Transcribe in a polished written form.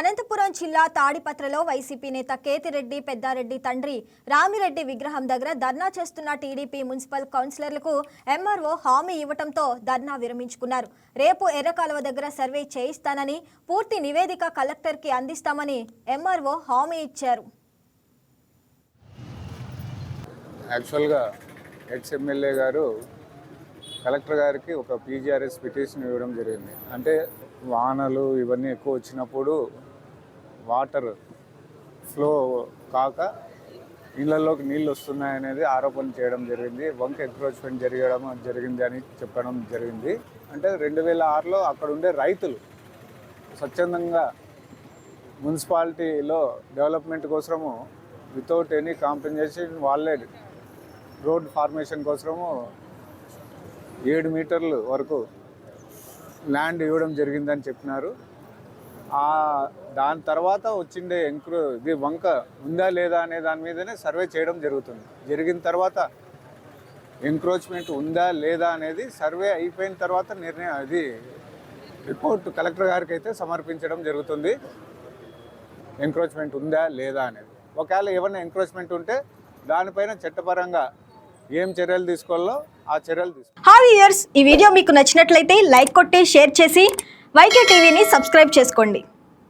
అనంతపురం జిల్లా తాడిపత్రలో వైసీపీ నేత కేతిరెడ్డి పెద్దారెడ్డి తండ్రి రామిరెడ్డి విగ్రహం దగ్గర ధర్నా చేస్తున్న టీడీపీ మున్సిపల్ కౌన్సిలర్లకు ఎంఆర్ఓ హామీ ఇవ్వడంతో ధర్నా విరమించుకున్నారు. రేపు ఎర్రకాలువ దగ్గర సర్వే చేయిస్తానని, పూర్తి నివేదిక కలెక్టర్కి అందిస్తామని ఎంఆర్ఓ హామీ ఇచ్చారు. యాక్చువల్గా ఎక్స్-ఎమ్మెల్యే గారు కలెక్టర్ గారికి ఒక పీజీఆర్ఎస్ పిటిషన్ ఇవ్వడం జరిగింది. అంటే వానలు ఇవన్నీ ఎక్కువ వచ్చినప్పుడు వాటర్ ఫ్లో కాక ఇళ్లలోకి నీళ్ళు వస్తున్నాయనేది ఆరోపణ చేయడం జరిగింది. వంక ఎంక్రోచ్మెంట్ జరిగింది అని చెప్పడం జరిగింది. అంటే 2006లో అక్కడ ఉండే రైతులు స్వచ్ఛందంగా మున్సిపాలిటీలో డెవలప్మెంట్ కోసము వితౌట్ ఎనీ కాంపెన్సేషన్ వాళ్ళే రోడ్ ఫార్మేషన్ కోసము 7 మీటర్లు వరకు ల్యాండ్ ఇవ్వడం జరిగిందని చెప్పినారు. దాని తర్వాత వచ్చిండే ఇది వంక ఉందా లేదా అనే దాని మీదనే సర్వే చేయడం జరుగుతుంది. జరిగిన తర్వాత ఎంక్రోచ్మెంట్ ఉందా లేదా అనేది సర్వే అయిపోయిన తర్వాత అది రిపోర్ట్ కలెక్టర్ గారికి అయితే సమర్పించడం జరుగుతుంది. ఎంక్రోచ్మెంట్ ఉందా లేదా అనేది, ఒకవేళ ఏమైనా ఎంక్రోచ్మెంట్ ఉంటే దానిపైన చట్టపరంగా ఏం చర్యలు తీసుకోవాలో ఆ చర్యలు తీసుకోవాలి. హాయ్ వ్యూయర్స్, ఈ వీడియో మీకు నచ్చినట్లయితే లైక్ కొట్టి షేర్ చేసి వైకే టీవీని సబ్స్క్రైబ్ చేసుకోండి.